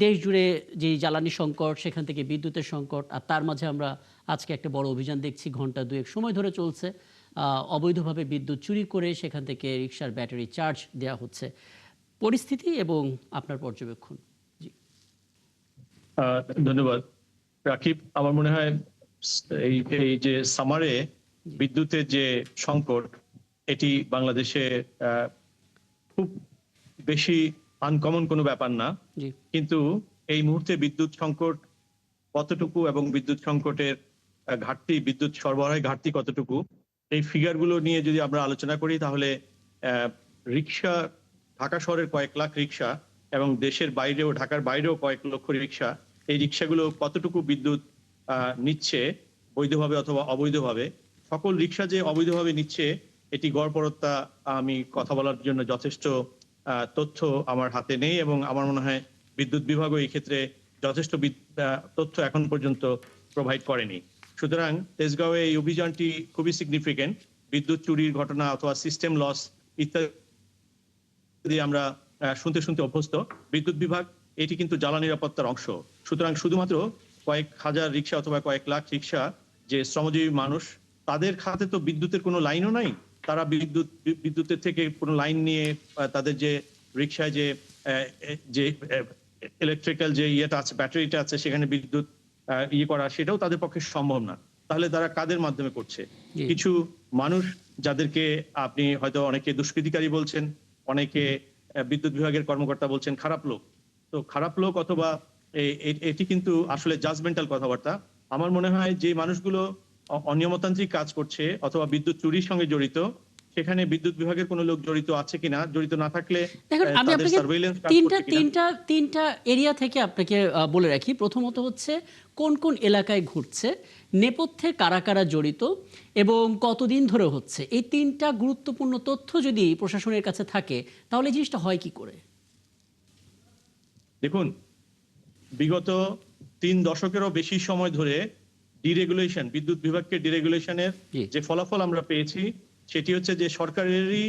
দেশ জুড়ে যে জ্বালানি সংকট, সেখান থেকে বিদ্যুতের সংকট, আর তার মাঝে আমরা আজকে একটা বড় অভিযান দেখছি, ঘন্টা দুয়েক সময় ধরে চলছে। অবৈধভাবে বিদ্যুৎ চুরি করে সেখান থেকে রিকশার ব্যাটারি চার্জ দেওয়া হচ্ছে। পরিস্থিতি এবং আপনার পর্যবেক্ষণ। জি। ধন্যবাদ রাকিব। আমার মনে হয় এই এই যে সামারে বিদ্যুতের যে সংকট, এটি বাংলাদেশে খুব বেশি আনকমন কোনো ব্যাপার না। কিন্তু এই মুহূর্তে বিদ্যুৎ সংকট কতটুকু এবং বিদ্যুৎ সংকটের ঘাটতি, বিদ্যুৎ সরবরাহের ঘাটতি কতটুকু, এই ফিগারগুলো নিয়ে যদি আমরা আলোচনা করি তাহলে রিক্সা, ঢাকা শহরের কয়েক লাখ রিক্সা এবং দেশের বাইরেও, ঢাকার বাইরেও কয়েক লক্ষ রিক্সা, এই রিক্সাগুলো কতটুকু বিদ্যুৎ নিচ্ছে বৈধভাবে অথবা অবৈধভাবে। সকল রিক্সা যে অবৈধভাবে নিচ্ছে এটি গড়পড়তা আমি কথা বলার জন্য যথেষ্ট তথ্য আমার হাতে নেই, এবং আমার মনে হয় বিদ্যুৎ বিভাগও এই ক্ষেত্রে যথেষ্ট তথ্য এখন পর্যন্ত প্রোভাইড করেনি। সুতরাং তেজগাঁওয়ে এই অভিযানটি খুবই সিগনিফিকেন্ট। বিদ্যুৎ চুরির ঘটনা অথবা সিস্টেম লস ইত্যাদি আমরা শুনতে শুনতে অভ্যস্ত। বিদ্যুৎ বিভাগ এটি কিন্তু জ্বালানি নিরাপত্তার অংশ। সুতরাং শুধুমাত্র কয়েক হাজার রিক্সা অথবা কয়েক লাখ রিক্সা যে শ্রমজীবী মানুষ, তাদের খাতে তো বিদ্যুতের কোনো লাইনও নাই। তারা বিদ্যুতের থেকে কোনো লাইন নিয়ে তাদের যে রিক্সায় যে ইলেকট্রিক্যাল যে ইয়েটা আছে, ব্যাটারিটা আছে, সেখানে বিদ্যুৎ করা, সেটাও তাদের পক্ষে সম্ভব না। তাহলে তারা কাদের মাধ্যমে করছে? কিছু মানুষ যাদেরকে আপনি হয়তো অনেকে দুষ্কৃতিকারী বলছেন, অনেকে বিদ্যুৎ বিভাগের কর্মকর্তা বলছেন খারাপ লোক। তো খারাপ লোক অথবা এটি কিন্তু আসলে জাজমেন্টাল কথাবার্তা। আমার মনে হয় যে মানুষগুলো অনিয়মতান্ত্রিক কাজ করছে অথবা বিদ্যুৎ চুরির সঙ্গে জড়িত, সেখানে বিদ্যুৎ বিভাগের কোনো লোক জড়িত আছে কিনা, জড়িত না থাকলে আমি আপনাকে তিনটা এরিয়া থেকে আপনাকে বলে রাখি। প্রথমত হচ্ছে কোন কোন এলাকায় ঘুরছে, নেপথ্যে কারা কারা জড়িত এবং কতদিন ধরে হচ্ছে। এই তিনটা গুরুত্বপূর্ণ তথ্য যদি প্রশাসনের কাছে থাকে তাহলে জিনিসটা হয় কি করে? দেখুন, বিগত 3 দশকেরও বেশি সময় ধরে ডিরেগুলেশন, বিদ্যুৎ বিভাগকে ডিরেগুলেশনের যে ফলাফল আমরা পেয়েছি সেটি হচ্ছে যে সরকারেরই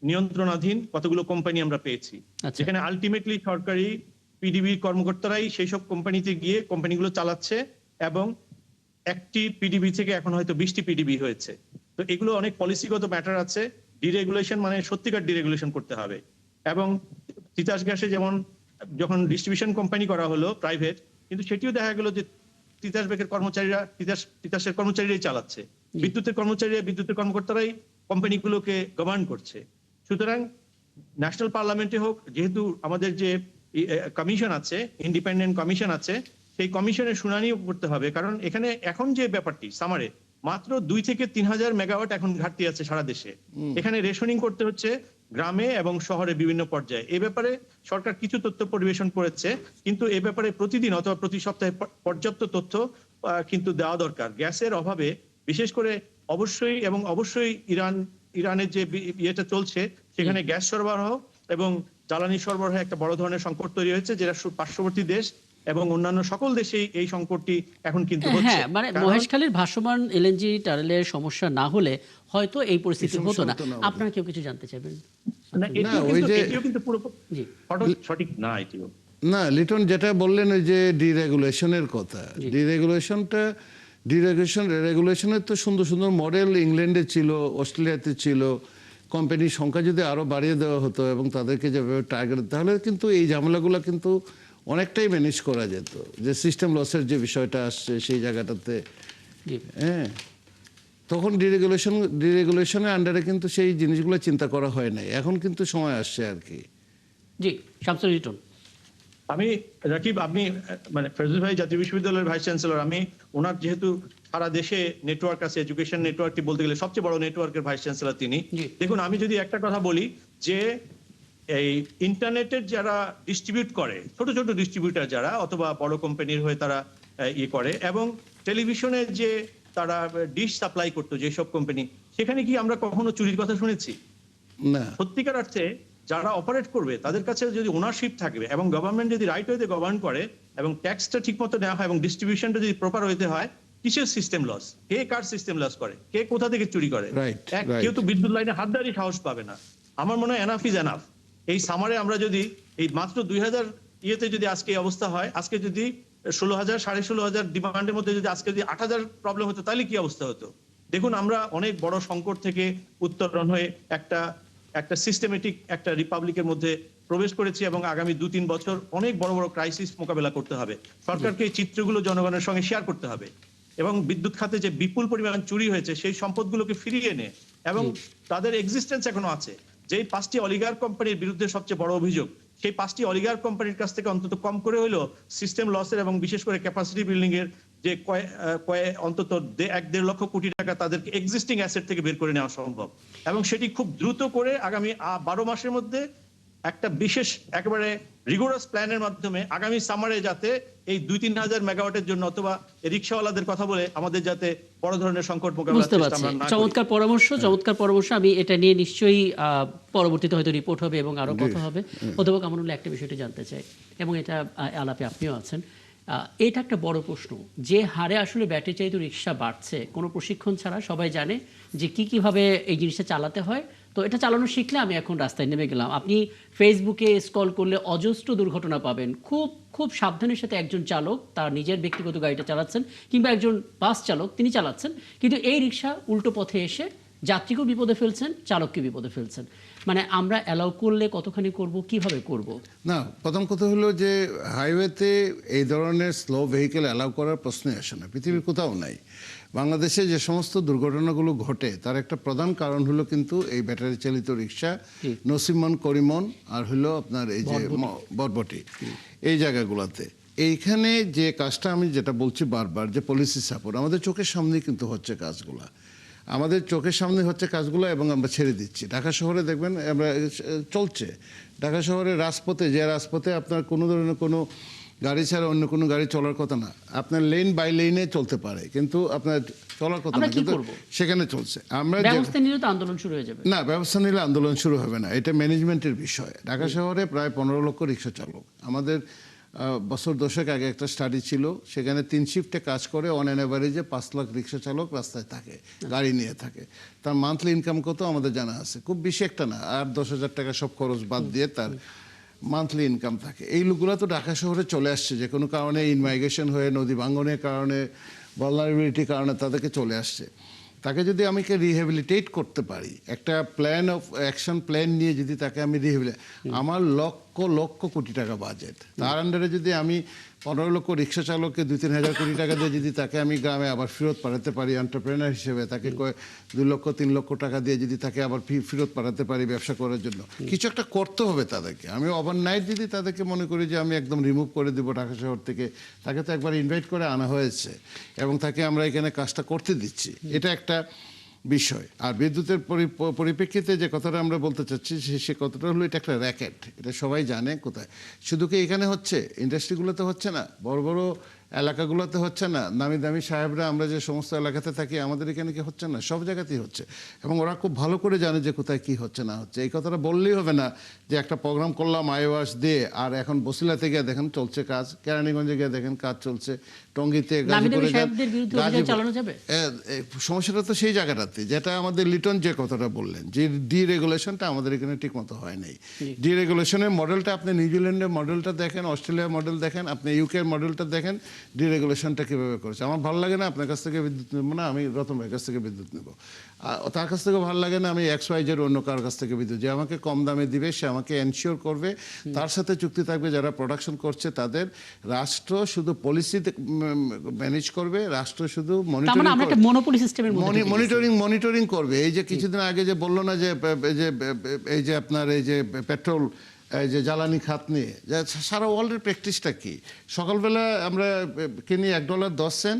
নিয়ন্ত্রণাধীন কতগুলো কোম্পানি আমরা পেয়েছি, যেখানে আলটিমেটলি সরকারি পিডিবির কর্মকর্তারাই সেই সব কোম্পানিতে গিয়ে কোম্পানিগুলো চালাচ্ছে, এবং একটি পিডিবি থেকে এখন হয়তো 20টি পিডিবি হয়েছে। তো এগুলো অনেক পলিসিগত ম্যাটার আছে। ডিরেগুলেশন মানে সত্যিকার ডিরেগুলেশন করতে হবে। এবং তিতাস গ্যাসে যেমন যখন ডিস্ট্রিবিউশন কোম্পানি করা হলো প্রাইভেট, কিন্তু সেটিও দেখা গেল যে তিতাস ব্যাংকের কর্মচারীরা, তিতাসের কর্মচারীরাই চালাচ্ছে, বিদ্যুতের কর্মচারীরা, বিদ্যুতের কর্মকর্তারাই কোম্পানিগুলোকে গভর্ন করছে। সুতরাং ন্যাশনাল পার্লামেন্টে হোক, যেহেতু আমাদের যে কমিশন আছে, ইন্ডিপেন্ডেন্ট কমিশন আছে, সেই কমিশনের শুনানিও করতে হবে। কারণ এখানে এখন যে ব্যাপারটি সামারে মাত্র 2 থেকে 3 হাজার মেগাওয়াট এখন ঘাটতি আছে সারা দেশে। এখানে রেশনিং করতে হচ্ছে গ্রামে এবং শহরে বিভিন্ন পর্যায়ে। এই ব্যাপারে সরকার কিছু তথ্য পরিবেশন করেছে, কিন্তু এ ব্যাপারে প্রতিদিন অথবা প্রতি সপ্তাহে পর্যাপ্ত তথ্য কিন্তু দেওয়া দরকার। গ্যাসের অভাবে বিশেষ করে অবশ্যই ইরানের যে ইয়েটা চলছে, সেখানে গ্যাস সরবরাহ এবং জ্বালানি সরবরাহে একটা বড় ধরনের সংকট তৈরি হয়েছে, যেটা পার্শ্ববর্তী দেশ এবং অন্যান্য সকল দেশেই এই সংকটটি এখন কিন্তু হচ্ছে। মানে মহেশখালীর ভাসমান এলএনজি টানেলের সমস্যা না হলে হয়তো এই পরিস্থিতি হতো না। আপনারা কেউ কিছু জানতে চাইবেন? সঠিক না এটিও না। লিটন যেটা বললেন ওই যে ডিরেগুলেশনের কথা, রেগুলেশনের তো সুন্দর সুন্দর মডেল ইংল্যান্ডে ছিল, অস্ট্রেলিয়াতে ছিল। কোম্পানির সংখ্যা যদি আরো বাড়িয়ে দেওয়া হতো এবং তাদেরকে যেভাবে টার্গেট, তাহলে কিন্তু এই ঝামেলাগুলো কিন্তু অনেকটাই ম্যানেজ করা যেত। যে সিস্টেম লসের যে বিষয়টা আসছে সেই জায়গাটাতে, হ্যাঁ, তখন ডিরেগুলেশনের আন্ডারে কিন্তু সেই জিনিসগুলো চিন্তা করা হয় নাই। এখন কিন্তু সময় আসছে আর কি। জি, শামসুল লিটন। আমি রাকিব, আপনি মানে ফজলুল ভাই জাতীয় বিশ্ববিদ্যালয়ের ভাইস চ্যান্সেলর, আমি ওনার যেহেতু সারা দেশে নেটওয়ার্ক আছে, এডুকেশন নেটওয়ার্কটি বলতে গেলে সবচেয়ে বড় নেটওয়ার্কের ভাইস চ্যান্সেলর তিনি। দেখুন, আমি যদি একটা কথা বলি যে এই ইন্টারনেটের যারা ডিস্ট্রিবিউট করে, ছোট ছোট ডিস্ট্রিবিউটার যারা অথবা বড় কোম্পানির হয়ে তারা করে, এবং টেলিভিশনে যে তারা ডিশ সাপ্লাই করতো যেসব কোম্পানি, সেখানে কি আমরা কখনো চুরির কথা শুনেছি? না। সত্যিকার অর্থে যারা অপারেট করবে তাদের কাছে যদি ওনারশিপ থাকবে এবং গভর্নমেন্ট যদি রাইট ওয়েতে গভর্ন করে এবং ট্যাক্সটা ঠিক মতো নেওয়া হয় এবং ডিস্ট্রিবিউশনটা যদি প্রপার হইতে হয়, কিসের সিস্টেম লস? কে কার সিস্টেম লস করে? কে কোথা থেকে চুরি করে? কেউ তো বিদ্যুৎ লাইনে হাত দাঁড়িয়ে সাহস পাবে না। আমার মনে হয় এনাফ ইজ এনাফ। এই সামারে আমরা যদি এই মাত্র ইয়েতে যদি আজকে এই অবস্থা হয়, আজকে যদি 16,000 16,500 ডিমান্ডের মধ্যে যদি আজকে যদি 8,000 প্রবলেম হতো তাহলে কি অবস্থা হতো? দেখুন আমরা অনেক বড় সংকট থেকে উত্তরণ হয়ে একটা সিস্টেমেটিক একটা রিপাবলিকের মধ্যে প্রবেশ করেছি এবং আগামী 2-3 বছর অনেক বড় বড় ক্রাইসিস মোকাবেলা করতে হবে। সরকারকে এই চিত্রগুলো জনগণের সঙ্গে শেয়ার করতে হবে এবং বিদ্যুৎ খাতে যে বিপুল পরিমাণ চুরি হয়েছে সেই সম্পদগুলোকে ফিরিয়ে এনে এবং তাদের এক্সিস্টেন্স এখনো আছে। যেই 5টি অলিগার কোম্পানির বিরুদ্ধে সবচেয়ে বড় অভিযোগ, সেই 5টি অলিগার কোম্পানির কাছ থেকে অন্তত কম করে হলেও সিস্টেম লসের এবং বিশেষ করে ক্যাপাসিটি বিল্ডিং এর যে অন্তত 1-1.5 লক্ষ কোটি টাকা তাদেরকে এক্সিস্টিং অ্যাসেট থেকে বের করে নেওয়া সম্ভব এবং সেটি খুব দ্রুত করে আগামী 12 মাসের মধ্যে একটা বিশেষ একেবারে রিগোরাস প্ল্যানের মাধ্যমে আগামী সামারে যাতে এই 2-3 হাজার মেগাওয়াটের জন্য অথবা রিকশাওয়ালাদের কথা বলে আমাদের যাতে বড় ধরনের সংকট মোকাবেলা বুঝতে পারছি। চমৎকার পরামর্শ। আমি এটা নিয়ে নিশ্চয়ই পরবর্তীতে হয়তো রিপোর্ট হবে এবং আরো কথা হবে। অধ্যাপক আমানুল্লাহ, একটা বিষয়টি জানতে চাই এবং এটা আলাপে আপনিও আছেন, এটা একটা বড় প্রশ্ন। যে হারে আসলে ব্যাটারি চালিত রিক্সা বাড়ছে, কোনো প্রশিক্ষণ ছাড়া সবাই জানে যে কিভাবে এই জিনিসটা চালাতে হয়, তো এটা চালানো শিখলে আমি এখন রাস্তায় নেমে গেলাম। আপনি ফেসবুকে স্ক্রল করলে অজস্র দুর্ঘটনা পাবেন। খুব খুব সাবধানের সাথে একজন চালক তার নিজের ব্যক্তিগত গাড়িটা চালাচ্ছেন কিংবা একজন বাস চালক তিনি চালাচ্ছেন, কিন্তু এই রিক্সা উল্টো পথে এসে যাত্রীকেও বিপদে ফেলছেন, চালককে বিপদে ফেলছেন। মানে আমরা অ্যালাউ করলে কতখানি করব, কিভাবে করব? না, প্রথম কথা হলো যে হাইওয়েতে এই ধরনের স্লো ভেহিকেল অ্যালাউ করার প্রশ্নই আসে না, পৃথিবীর কোথাও নাই। বাংলাদেশে যে সমস্ত দুর্ঘটনাগুলো ঘটে তার একটা প্রধান কারণ হলো কিন্তু এই ব্যাটারি চালিত রিক্সা, নসিমন, করিমন আর হলো আপনার এই যে বরবটি, এই জায়গাগুলোতে। এইখানে যে কাজটা আমি যেটা বলছি বারবার, যে পলিসি সাপোর্ট আমাদের চোখের সামনেই কিন্তু হচ্ছে কাজগুলা, আমাদের চোখের সামনে হচ্ছে কাজগুলো এবং আমরা ছেড়ে দিচ্ছি। ঢাকা শহরে দেখবেন আমরা চলছে, ঢাকা শহরের রাজপথে, যে রাজপথে আপনার কোনো ধরনের কোনো গাড়ি ছাড়া অন্য কোনো গাড়ি চলার কথা না, আপনার লেন বাই লেনে চলতে পারে কিন্তু আপনার চলার কথা না, কিন্তু সেখানে চলছে। আমরা ব্যবস্থা নিলে তো আন্দোলন শুরু হয়ে যাবে। না, ব্যবস্থা নিলে আন্দোলন শুরু হবে না, এটা ম্যানেজমেন্টের বিষয়। ঢাকা শহরে প্রায় 15 লক্ষ রিক্সা চালক। আমাদের বছর 10 আগে একটা স্টাডি ছিল, সেখানে 3 শিফটে কাজ করে অন অ্যান অ্যাভারেজে 5 লাখ রিক্সা চালক রাস্তায় থাকে, গাড়ি নিয়ে থাকে। তার মান্থলি ইনকাম কত আমাদের জানা আছে, খুব বেশি একটা না, 8-10 হাজার টাকা সব খরচ বাদ দিয়ে তার মান্থলি ইনকাম থাকে। এই লোকগুলো তো ঢাকা শহরে চলে আসছে, যে কোনো কারণে ইনমাইগ্রেশন হয়ে, নদী ভাঙ্গনের কারণে, ভালনারেবিলিটির কারণে তাদেরকে চলে আসছে। তাকে যদি আমি রিহ্যাবিলিটেট করতে পারি, একটা প্ল্যান অফ অ্যাকশন প্ল্যান নিয়ে যদি তাকে আমি আমার লক্ষ লক্ষ কোটি টাকা বাজেট, তার আন্ডারে যদি আমি 15 লক্ষ রিক্সা চালককে 2-3 হাজার কোটি টাকা দিয়ে যদি তাকে আমি গ্রামে আবার ফেরত পাঠাতে পারি এন্টারপ্রেনার হিসেবে, তাকে 2 লক্ষ 3 লক্ষ টাকা দিয়ে যদি তাকে আবার ফেরত পাঠাতে পারি ব্যবসা করার জন্য, কিছু একটা করতে হবে তাদেরকে। আমি ওভারনাইট যদি তাদেরকে মনে করি যে আমি একদম রিমুভ করে দেবো ঢাকা শহর থেকে, তাকে তো একবার ইনভাইট করে আনা হয়েছে এবং তাকে আমরা এখানে কাজটা করতে দিচ্ছি, এটা একটা বিষয়। আর বিদ্যুতের পরিপ্রেক্ষিতে যে কথাটা আমরা বলতে চাচ্ছি সে কথাটা হলো এটা একটা র্যাকেট, এটা সবাই জানে। কোথায় শুধু কি এখানে হচ্ছে, ইন্ডাস্ট্রিগুলোতে হচ্ছে না, বড় বড় এলাকাগুলোতে হচ্ছে না, দামি দামি সাহেবরা আমরা যে সমস্ত এলাকাতে থাকি আমাদের এখানে কি হচ্ছে না, সব জায়গাতেই হচ্ছে এবং ওরা খুব ভালো করে জানে যে কোথায় কি হচ্ছে না হচ্ছে। এই কথাটা বললেই হবে না যে একটা প্রোগ্রাম করলাম আইওয়াস দিয়ে আর এখন বসিলাতে গিয়ে দেখেন চলছে কাজ, কেরানীগঞ্জে গিয়ে দেখেন কাজ চলছে, টঙ্গীতে, গাজীপুরে। সমস্যাটা তো সেই জায়গাটাতে, যেটা আমাদের লিটন যে কথাটা বললেন যে ডিরেগুলেশনটা আমাদের এখানে ঠিক মতো হয় নাই। ডিরেগুলেশনের মডেলটা আপনি নিউজিল্যান্ডের মডেলটা দেখেন, অস্ট্রেলিয়ার মডেল দেখেন, আপনি ইউকের মডেলটা দেখেন, ডিরেগুলেশনটা কীভাবে করেছে। আমার ভালো লাগে না আপনার কাছ থেকে বিদ্যুৎ নেবো না, আমি রতন ভাইয়ের কাছ থেকে বিদ্যুৎ নেবো। তার কাছ থেকে ভালো লাগে না আমি XYZ অন্য কার কাছ থেকে বিদ্যুৎ, যে আমাকে কম দামে দিবে সে আমাকে এনশিওর করবে, তার সাথে চুক্তি থাকবে যারা প্রোডাকশন করছে তাদের। রাষ্ট্র শুধু পলিসি ম্যানেজ করবে, রাষ্ট্র শুধু মনিটরিং করবে। এই যে কিছুদিন আগে যে বললো না যে এই যে আপনার এই যে পেট্রোল, এই যে জ্বালানি খাত নিয়ে সারা ওয়ার্ল্ডের প্র্যাকটিসটা কি, সকালবেলা আমরা কিনি $1.10,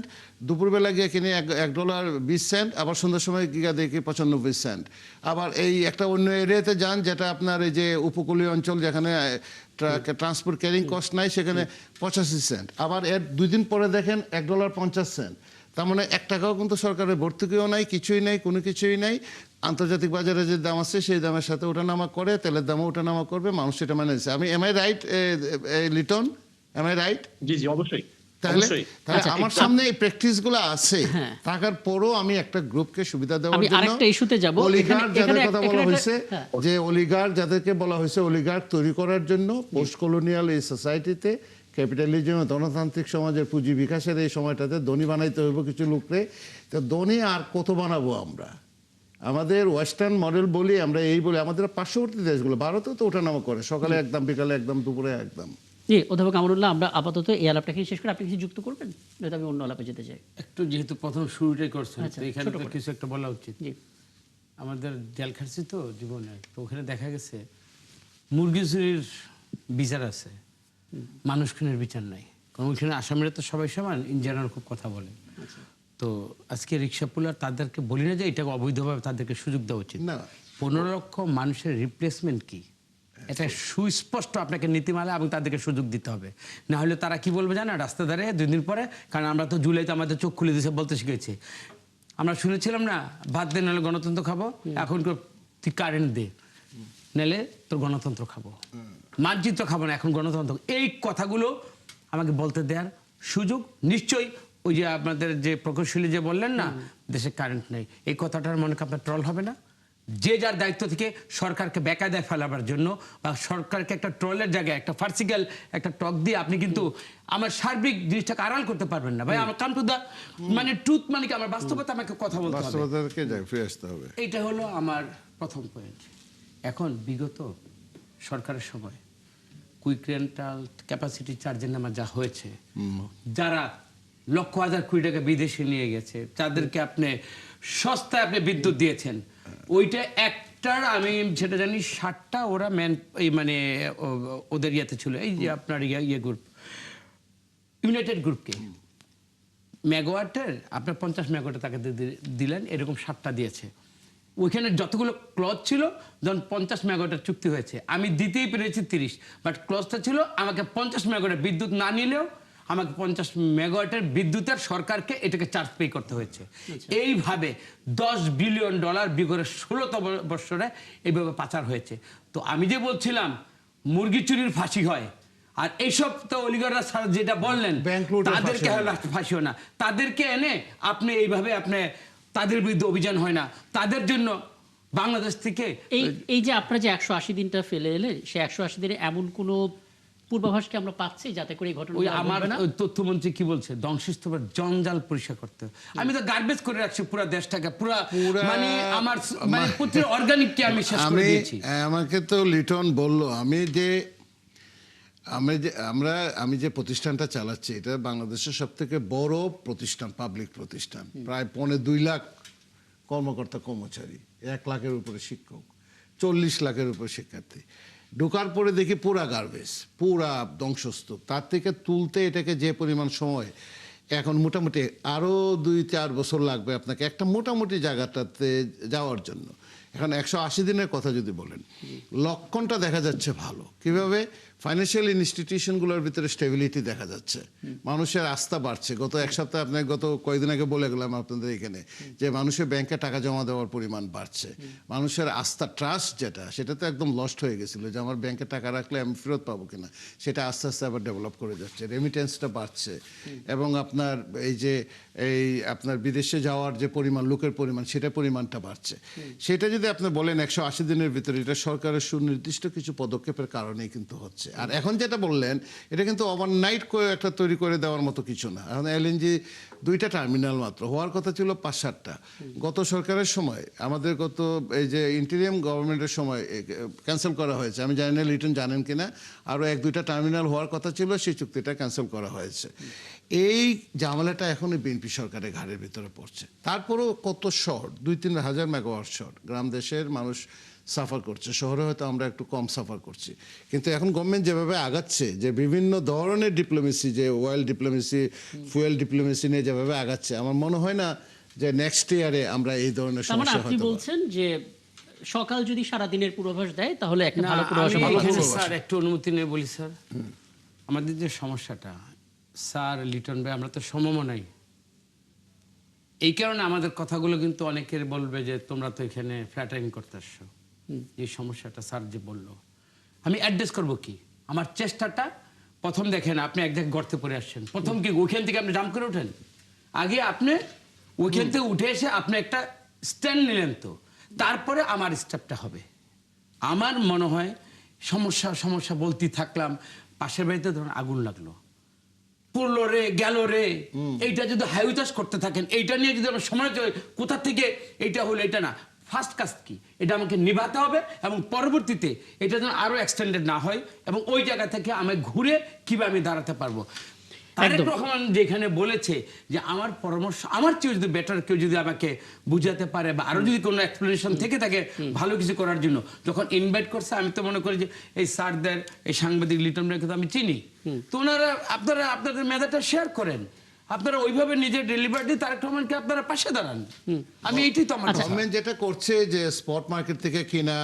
দুপুরবেলা গিয়ে কিনি $1.20, আবার সন্ধ্যার সময় গিয়ে দেখি 95 সেন্ট। আবার এই একটা অন্য এরিয়াতে যান যেটা আপনার এই যে উপকূলীয় অঞ্চল, যেখানে ট্রান্সপোর্ট ক্যারিং কস্ট নাই, সেখানে 85 সেন্ট। আবার এর 2 দিন পরে দেখেন $1.50। তার মানে 1 টাকাও কিন্তু সরকারের ভর্তুকিও নাই, কিছুই নাই, কোনো কিছুই নাই। আন্তর্জাতিক বাজারে যে দাম আছে সেই দামের সাথে ওঠানামা করে, তেলের দামও ওঠানামা করবে, মানুষ সেটা মানে নিচ্ছে। Am I right Liton, am I right? জি জি অবশ্যই। তাহলে অবশ্যই। তাহলে আচ্ছা, আমার সামনে এই প্র্যাকটিস গুলো আছে, হ্যাঁ। থাকার পরও আমি একটা গ্রুপকে সুবিধা দেওয়ার আমি জন্য আরেকটা ইস্যুতে যাব। অলিগার যাদের এখানে কথা এখানে বলা একটা- হয়েছে, হ্যাঁ। যে অলিগার যাদেরকে বলা হয়েছে অলিগার তৈরি করার জন্য পোস্ট কলোনিয়াল এই সোসাইটিতে ক্যাপিটালিজম গণতান্ত্রিক সমাজের পুঁজি বিকাশের এই সময়টাতে ধনী বানাইতে হইব কিছু লোকরে। তো ধনী আর কত বানাবো আমরা? আমাদের ওয়েস্টার্ন মডেল বলি আমরা, এই বলি আমাদের পার্শ্ববর্তী দেশগুলো, ভারতেও তো ওঠানামা করে, সকালে একদম, বিকালে একদম, দুপুরে একদম। জি, অধ্যাপক কামরুল্লাহ, আমরা আপাতত এই আলাপটাকে শেষ করে আপনি কিছু যুক্ত করবেন, নয়তো আমি অন্য আলাপে যেতে চাই। একটু যেহেতু প্রথম শুরুটাই করছেন, আচ্ছা, তো এখানে ছোট তো করে। কিছু একটা বলা উচিত। জি। আমাদের জেল খাটছি তো জীবনে, তো ওখানে দেখা গেছে মুরগি চুরির বিচার আছে, মানুষ খুনের বিচার নাই। কারণ ওইখানে আসামিরা তো সবাই সমান, ইন জেনারেল খুব কথা বলে। তো আজকে রিক্সা পুলার তাদেরকে বলি না যে এটা অবৈধভাবে তাদেরকে সুযোগ দেওয়া উচিত না। 15 লক্ষ মানুষের রিপ্লেসমেন্ট কি, এটা সুস্পষ্ট আপনাকে নীতিমালা এবং তাদেরকে সুযোগ দিতে হবে। না হলে তারা কি বলবে জানা, রাস্তা ধারে 2 দিন পরে, কারণ আমরা তো জুলাইতে আমাদের চোখ খুলে দিয়েছে বলতে শিখেছি, আমরা শুনেছিলাম না ভাত দে নাহলে গণতন্ত্র খাবো, এখন তুই কারেন্ট দে নাহলে তোর গণতন্ত্র খাবো, মানচিত্র খাবো না, এখন গণতন্ত্র। এই কথাগুলো আমাকে বলতে দেওয়ার সুযোগ নিশ্চয়ই। ওই যে আপনাদের যে প্রকৌশলী যে বললেন না দেশে কারেন্ট নেই, এই কথাটার মনে আপনার ট্রল হবে না? যে যার দায়িত্ব থেকে সরকারকে বেকায়দায় ফেলাবার জন্য বা সরকারকে একটা ট্রলের জায়গায় একটা ফার্সিক্যাল একটা টক দিয়ে আপনি কিন্তু আমার সার্বিক জিনিসটাকে আড়াল করতে পারবেন না। ভাই আমার কাম টু দা মানে ট্রুথ, মানে কি আমার বাস্তবতা, আমাকে কথা বলতে হবে। বাস্তবতাকে ফিরে আসতে হবে। এইটা হলো আমার প্রথম পয়েন্ট। এখন বিগত সরকারের সময় কুইক রেন্টাল ক্যাপাসিটি চার্জের নামে যা হয়েছে, যারা লক্ষ হাজার কোটি টাকা বিদেশে নিয়ে গেছে তাদেরকে আপনি সস্তায় আপনি বিদ্যুৎ দিয়েছেন, ওইটা একটার আমি সেটা জানি 60টা ওরা এই মানে ওদের ইয়েতে ছিল, এই যে আপনার ইয়ে গ্রুপ ইউনাইটেড গ্রুপকে মেগাওয়াটের আপনার 50 মেগাওয়াটে তাকে দিলেন, এরকম 7টা দিয়েছে। ওইখানে যতগুলো ক্লজ ছিল, যখন 50 মেগাওয়াটের চুক্তি হয়েছে আমি দিতেই পেরেছি 30, বাট ক্লজটা ছিল আমাকে 50 মেগাওয়াটের বিদ্যুৎ না নিলেও আমাকে 50 মেগাওয়াটের বিদ্যুতের সরকারকে এটাকে চার্জ পে করতে হয়েছে। এইভাবে $10 বিলিয়ন বিগত 16 বছরে এইভাবে পাচার হয়েছে। তো আমি যে বলছিলাম মুরগি চুরির ফাঁসি হয়, আর এইসব তো অলিগাররা যেটা বললেন তাদেরকে ফাঁসি হয় না, তাদেরকে এনে আপনি এইভাবে আপনি তাদের বিরুদ্ধে অভিযান হয় না, তাদের জন্য বাংলাদেশ থেকে এই যে আপনারা যে 180 দিনটা ফেলে এলেন, সে 180 দিনে এমন কোনো পূর্বাভাসকে আমরা পাচ্ছি যাতে করে এই ঘটনা ওই আমার তথ্যমন্ত্রী কি বলছে, ধ্বংসস্তূপের জঞ্জাল পরিষ্কার করতে। আমি তো গার্বেজ করে রাখছি পুরো দেশটাকে, পুরো মানে আমার মানে প্রতিটা অর্গানিককে আমি শেষ করে দিয়েছি। আমাকে তো লিটন বলল, আমি যে প্রতিষ্ঠানটা চালাচ্ছি এটা বাংলাদেশের সবথেকে বড় প্রতিষ্ঠান, পাবলিক প্রতিষ্ঠান, প্রায় 2.25 লাখ কর্মকর্তা কর্মচারী, 1 লাখের উপরে শিক্ষক, 40 লাখের উপরে শিক্ষার্থী। ঢোকার পরে দেখি পুরা গার্বেজ, পুরা ধ্বংসস্তূপ। তার থেকে তুলতে এটাকে যে পরিমাণ সময়, এখন মোটামুটি আরও 2-4 বছর লাগবে আপনাকে একটা মোটামুটি জায়গাটাতে যাওয়ার জন্য। এখন 180 দিনের কথা যদি বলেন, লক্ষণটা দেখা যাচ্ছে ভালো। কিভাবে? ফাইন্যান্সিয়াল ইনস্টিটিউশনগুলোর ভিতরে স্টেবিলিটি দেখা যাচ্ছে, মানুষের আস্থা বাড়ছে। গত 1 সপ্তাহে আপনাকে গত কয়েকদিন আগে বলে গেলাম আপনাদের এখানে যে মানুষের ব্যাংকে টাকা জমা দেওয়ার পরিমাণ বাড়ছে। মানুষের আস্থা, ট্রাস্ট যেটা, সেটা তো একদম লস্ট হয়ে গেছিলো যে আমার ব্যাংকে টাকা রাখলে আমি ফেরত পাবো কিনা, সেটা আস্তে আস্তে আবার ডেভেলপ করে যাচ্ছে। রেমিটেন্সটা বাড়ছে এবং আপনার আপনার বিদেশে যাওয়ার যে পরিমাণ, লোকের পরিমাণ, সেটা পরিমাণটা বাড়ছে। সেটা যদি আপনি বলেন 180 দিনের ভিতরে, এটা সরকারের সুনির্দিষ্ট কিছু পদক্ষেপের কারণেই কিন্তু হচ্ছে। আর এখন যেটা বললেন এটা কিন্তু ওভারনাইট করে একটা তৈরি করে দেওয়ার মতো কিছু না। এখন এলএনজি 2টা টার্মিনাল মাত্র, হওয়ার কথা ছিল 5-7টা। গত সরকারের সময় আমাদের এই যে ইন্টেরিয়াম গভর্নমেন্টের সময় ক্যান্সেল করা হয়েছে, আমি জানি না লিটন জানেন কিনা, আরও 1-2টা টার্মিনাল হওয়ার কথা ছিল, সেই চুক্তিটা ক্যান্সেল করা হয়েছে। এই ঝামেলাটা এখন বিএনপি সরকারের ঘাড়ের ভিতরে পড়ছে। তারপরেও কত শহর, 2-3 হাজার মেগাওয়াট শহর, গ্রাম দেশের মানুষ সাফার করছে, শহরে হয়তো আমরা একটু কম সাফার করছি। কিন্তু এখন গভর্নমেন্ট যেভাবে আগাচ্ছে, যে বিভিন্ন ধরনের ডিপ্লোমেসি, যে অয়েল ডিপ্লোমেসি, ফুয়েল ডিপ্লোমেসি নিয়ে যেভাবে আগাচ্ছে, আমার মনে হয় না যে নেক্সট ইয়ারে আমরা এই ধরনের সমস্যা আপনি বলছেন যে সকাল যদি সারা দিনের পূর্বাভাস দেয় তাহলে একটা ভালো পূর্বাভাস স্যার একটু অনুমতি নিয়ে বলি স্যার, আমাদের যে সমস্যাটা স্যার লিটন ভাই, আমরা তো সমমনা নাই। এই কারণে আমাদের কথাগুলো কিন্তু অনেকের বলবে যে তোমরা তো এখানে ফ্ল্যাটারিং করতে আসছো। এই সমস্যাটা স্যার যে বললো, আমি অ্যাড্রেস করব কি? আমার চেষ্টাটা প্রথম দেখেন আপনি এক জায়গায় গর্তে পড়ে আসছেন, প্রথম কি ওইখান থেকে আপনি জাম্প করে ওঠেন? আগে আপনি ওইখান থেকে উঠে এসে আপনি একটা স্ট্যান্ড নিলেন, তো তারপরে আমার স্টেপটা হবে। আমার মনে হয় সমস্যা বলতে থাকলাম, পাশের বাড়িতে ধরুন আগুন লাগলো, পড়লো রে গেল রে, এইটা যদি হাইউতাস করতে থাকেন, এইটা নিয়ে যদি আমরা সমালোচনা করি, কোথা থেকে এইটা হলো, এটা না, ফার্স্ট কাজ কি, এটা আমাকে নিভাতে হবে এবং পরবর্তীতে এটা যেন আরো এক্সটেন্ডেড না হয়, এবং ওই জায়গা থেকে আমি ঘুরে কিভাবে আমি দাঁড়াতে পারবো। তারেক রহমান যেখানে বলেছে যে আমার পরামর্শ, আমার চেয়ে যদি বেটার কেউ যদি আমাকে বুঝাতে পারে বা আরো যদি কোনো এক্সপ্লেনেশন থেকে থাকে ভালো কিছু করার জন্য, যখন ইনভাইট করছে, আমি তো মনে করি যে এই স্যারদের, এই সাংবাদিক লিটন ভাইকে তো আমি চিনি, তো ওনারা আপনাদের মেধাটা শেয়ার করেন, আপনারা ওইভাবে নিজের ডেলিভারি তারেক রহমানকে আপনারা পাশে দাঁড়ান। আমি এইটাই তো আমার কথা। গভর্নমেন্ট যেটা করছে যে স্পট মার্কেট থেকে কিনা,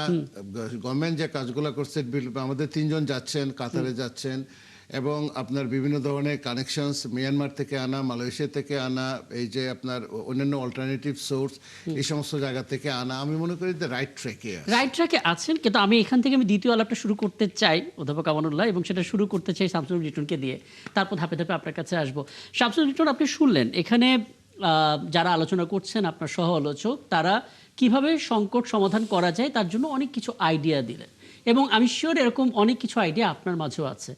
গভর্নমেন্ট যে কাজগুলো করছে, আমাদের 3 জন যাচ্ছেন, কাতারে যাচ্ছেন, এবং আপনার বিভিন্ন ধরনের কানেকশনস মিয়ানমার থেকে আনা, মালয়েশিয়া থেকে আনা, এই যে আপনার অন্যান্য অল্টারনেটিভ সোর্স, এই সমস্ত জায়গা থেকে আনা, আমি মনে করি যে রাইট ট্র্যাকে আছেন। কিন্তু আমি এখান থেকে দ্বিতীয় আলাপটা শুরু করতে চাই অধ্যাপক আমানুল্লাহ, এবং সেটা শুরু করতে চাই শামসুল লিটনকে দিয়ে, তারপর ধাপে ধাপে আপনার কাছে আসবো। শামসুল লিটন, আপনি শুনলেন এখানে যারা আলোচনা করছেন, আপনার সহ আলোচক, তারা কিভাবে সংকট সমাধান করা যায় তার জন্য অনেক কিছু আইডিয়া দিলেন, এবং আমি শিওর এরকম অনেক কিছু আইডিয়া আপনার মাঝেও আছে।